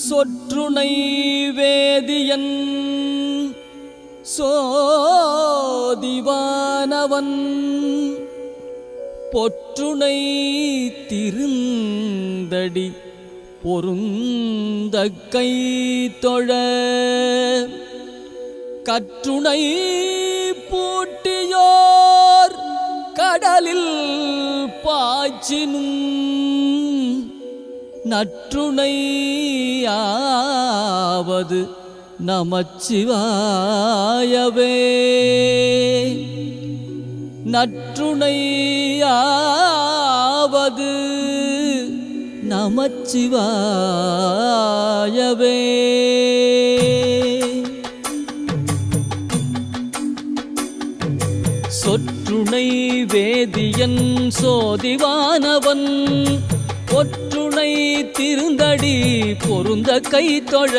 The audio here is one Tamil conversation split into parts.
சொற்றுணை வேதியன் சோதிவானவன் பொற்றுணை திருந்தடி பொருந்த கை தொழ கற்றுணை பூட்டியோர் கடலில் பாய்ச்சினும் நற்றுணையாவது நமச்சிவாயவே நற்றுணையாவது நமச்சிவாயவே சொற்றுணை வேதியன் சோதிவானவன் பொற்றுணை திருந்தடி பொருந்த கை தொழ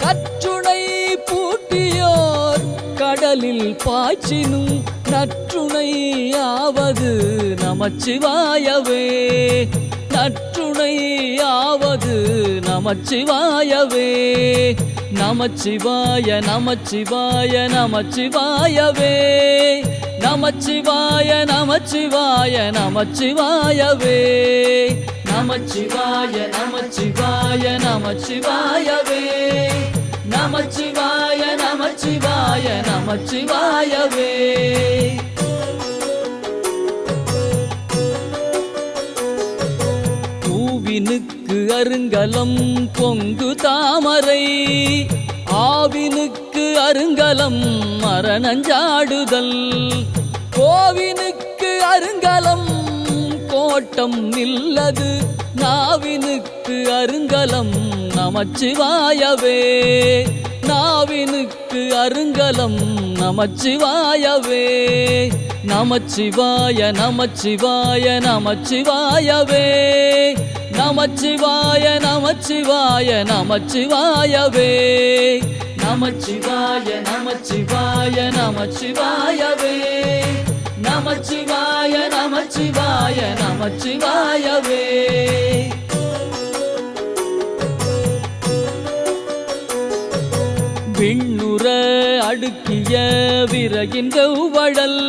கற்றுணை பூட்டியோர் கடலில் பாய்ச்சினும் நற்றுணையாவது நமச்சிவாயவே நற்றுணையாவது நமச்சிவாயவே நமச்சிவாய நமச்சிவாய நமச்சிவாயவே நமச்சிவாய நமச்சிவாய நமச்சிவாயவே நமச்சிவாய நமச்சிவாய நமச்சிவாயவே நமச்சிவாய நமச்சிவாய நமச்சிவாயவே பூவினுக்கு அருங்கலம் பொங்கு தாமரை ஆவினுக்கு அருங்கலம் மரணஞ்சாடுதல் கோவினுக்கு அருங்கலம் கோட்டம் நில்லது நாவினுக்கு அருங்கலம் நமச்சிவாயவே நாவினுக்கு அருங்கலம் நமச்சிவாயவே நமச்சிவாய நமச்சிவாய நமச்சிவாயவே நமச்சிவாய நமச்சிவாய நமச்சிவாயவே நமச்சிவாய நமச்சிவாய நமச்சிவாயவே நமச்சிவாய நமச்சிவாய நமச்சிவாயவே விண்ணுற அடுக்கிய விறகின் கௌவழல்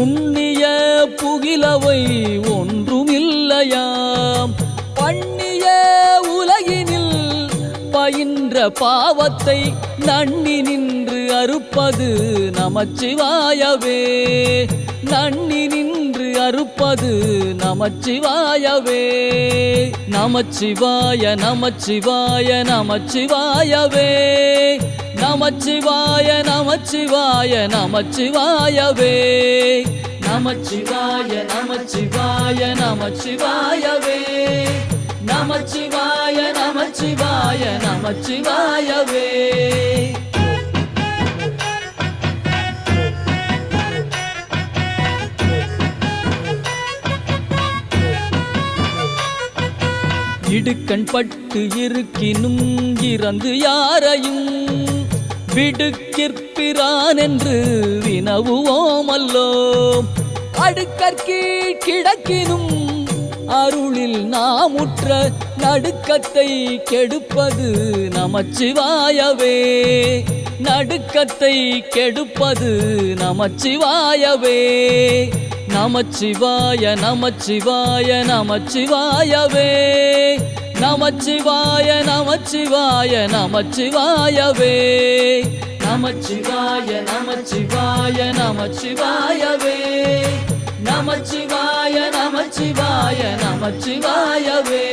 உண்ணிய புகிலவை ஒன்றுமில்லையாம் பண்ணிய உலகினில் பயின்ற பாவத்தை நன்னி நின்று அறுப்பது நமச்சிவாயவே நன்னி நின்று அறுப்பது நமச்சிவாயவே நமச்சிவாய நமச்சிவாய நமச்சிவாயவே நமச்சிவாய நமச்சிவாய நமச்சிவாயவே நமச்சிவாய நமச்சிவாய நமச்சிவாயவே நமச்சிவாய நமச்சிவாய நமச்சிவாயவே இடுக்கண் பட்டு இருக்கினும் இறந்து யாரையும் விடுக்கிற்பிரான் என்று வினவுவோமல்லோ அடுக்கற்கீழ் கிடக்கினும் அருளில் நாமுற்ற நடுக்கத்தை கெடுப்பது நமச்சிவாயவே நடுக்கத்தை கெடுப்பது நமச்சிவாயவே நமச்சிவாய நமச்சிவாய நமச்சிவாயவே நமச்சிவாய நமச்சிவாய நமச்சிவாயவே நமச்சிவாய நமச்சிவாய நமச்சிவாயவே நமச்சிவாய நமச்சிவாய நமச்சிவாயவே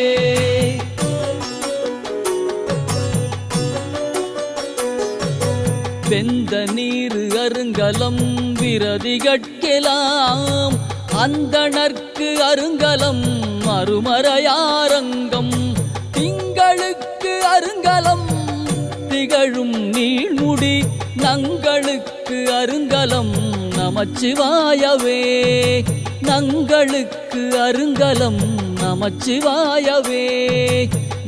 வெந்த நீரு அருங்கலம் விரதிகட்கெலாம் அந்தணர்க்கு அருங்கலம் மறுமறையாரங்கம் திங்களுக்கு அருங்கலம் நங்களுக்கு அருங்கலம் நமச்சிவாயவே. நங்களுக்கு அருங்கலம் நமச்சிவாயவே.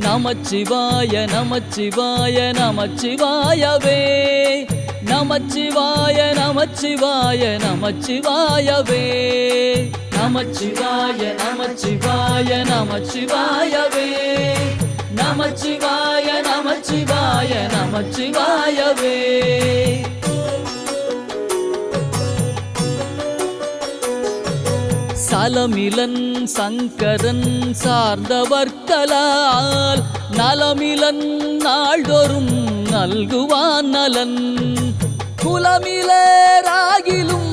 நமச்சிவாய நமச்சிவாய நமச்சிவாயவே. நமச்சிவாய நமச்சிவாய நமச்சிவாயவே. நமச்சிவாய நமச்சிவாய நமச்சிவாயவே. நமச்சிவாய நமச்சிவாய நமச்சிவாயவே. சலமிலன் சங்கரன் சார்ந்தவர்களால் நலமிலன் நாள்தோறும் நல்குவான் நலன். குலமிலேராகிலும்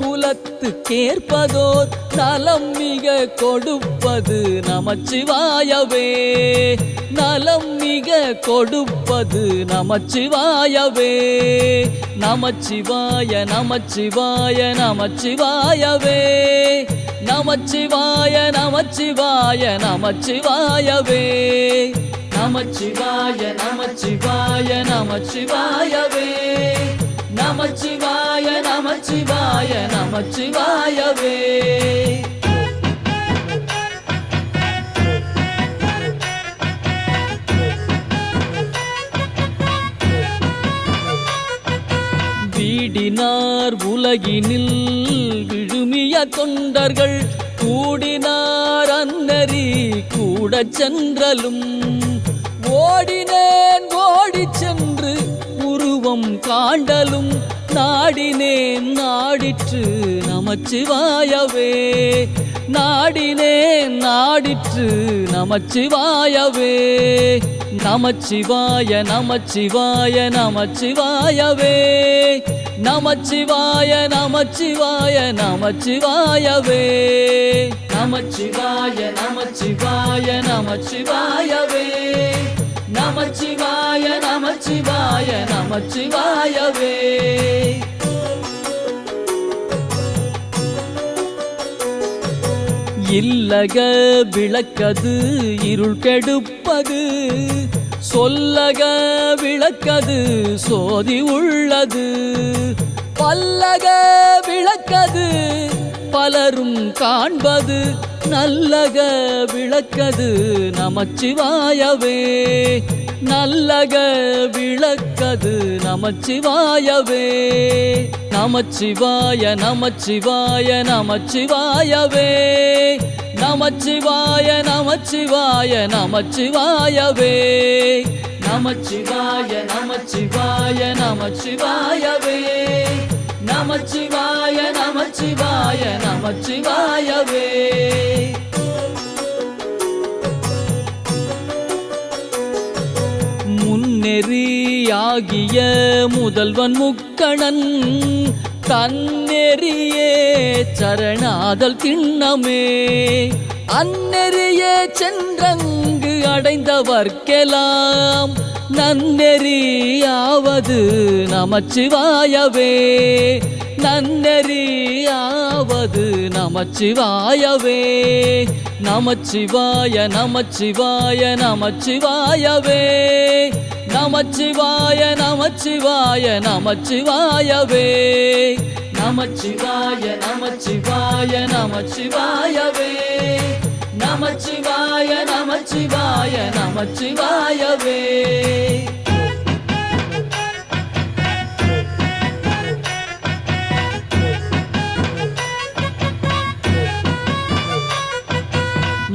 குலத்துக்கேற்பதோர் நலம் மிக கொடுப்பது நமச்சிவாயவே. நலம் மிக கொடுப்பது நமச்சிவாயவே. நமச்சிவாய நமச்சிவாய நமச்சிவாயவே. நமச்சிவாய நமச்சிவாய நமச்சிவாயவே. நமச்சிவாய நமச்சிவாய நமச்சிவாயவே. நமச்சிவாய நமச்சிவாய நமச்சிவாயவே. வீடினார் உலகினில் விழுமிய தொண்டர்கள் கூடினார் அன்னரி கூட சென்றலும். ஓடினேன் ஓடிச் சென்று உருவம் காண்டலும் நாடினேன் நாடிற்று நமச்சிவாயவே. நாடினேன் நாடிற்று நமச்சிவாயவே. நமச்சிவாய நமச்சிவாய நமச்சிவாயவே. நமச்சிவாய நமச்சிவாய நமச்சிவாயவே. நமச்சிவாய நமச்சிவாய நமச்சிவாயவே. நமச்சிவாய நமச்சிவாய நமச்சிவாயவே. இல்லக விளக்கது இருள் கெடுப்பது. சொல்லக விளக்கது சோதி உள்ளது. பல்லக விளக்கது பலரும் காண்பது. நல்லக விளக்கது நமச்சிவாயவே. நல்லக விளக்கது நமச்சிவாயவே. நமச்சிவாய நமச்சிவாய நமச்சிவாயவே. நமச்சிவாய நமச்சிவாய நமச்சிவாயவே. நமச்சிவாய நமச்சிவாய நமச்சிவாயவே. நமச்சிவாய நமச்சிவாய நமச்சிவாயவே. முன்னெறியாகிய முதல்வன் முக்கணன் தன்னெறியே சரணாதல் திண்ணமே. அந்நெறியே சென்றங்கு அடைந்தவர்க்கெல்லாம் நன்னெறியாவது நமச்சிவாயவே. நன்னெறியாவது நமச்சிவாயவே. நமச்சிவாய நமச்சிவாய நமச்சிவாயவே. நமச்சிவாய நமச்சிவாய நமச்சிவாயவே. நமச்சிவாய நமச்சிவாய நமச்சிவாயவே. நமச்சிவாய நமச்சிவாய நமச்சிவாயவே.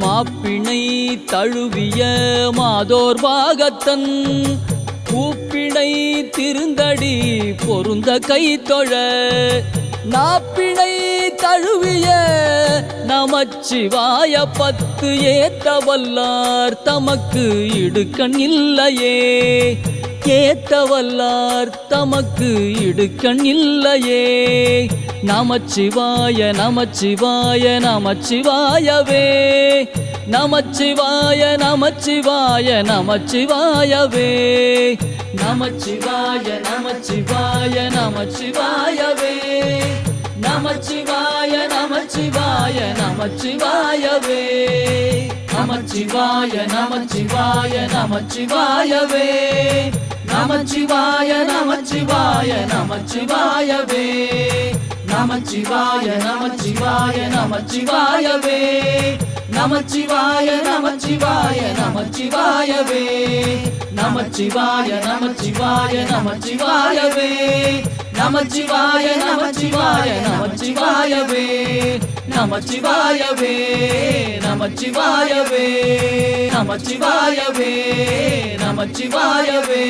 மாப்பிணை தழுவிய மாதோர் பாகத்தன் பூப்பிணை திருந்தடி பொருந்த கைத்தொழ. நாப்பிணை தழுவிய நமச்சிவாய பத்து ஏத்தவல்லார் தமக்கு இடுக்கண் இல்லையே. ஏத்தவல்லார் தமக்கு இடுக்கண் இல்லையே. நமச்சிவாய நமச்சிவாய நமச்சிவாயவே. நமச்சிவாய நமச்சிவாய நமச்சிவாயவே. நமச்சிவாய நமச்சிவாய நமச்சிவாயவே. நமச்சிவாய நமச்சிவாய நமச்சிவாயவே. நமச்சிவாய நமச்சிவாய நமச்சிவாயவே. நமச்சிவாய நமச்சிவாய நமச்சிவாயவே நமச்சிவாய நமச்சிவாய நமச்சிவாயவே நமச்சிவாய நமச்சிவாய நமச்சிவாயவே நமச்சிவாய நமச்சிவாய நமச்சிவாயவே நமச்சிவாய நமச்சிவாய நமச்சிவாயவே நமச்சிவாயவே நமச்சிவாயவே நமச்சிவாயவே நமச்சிவாயவே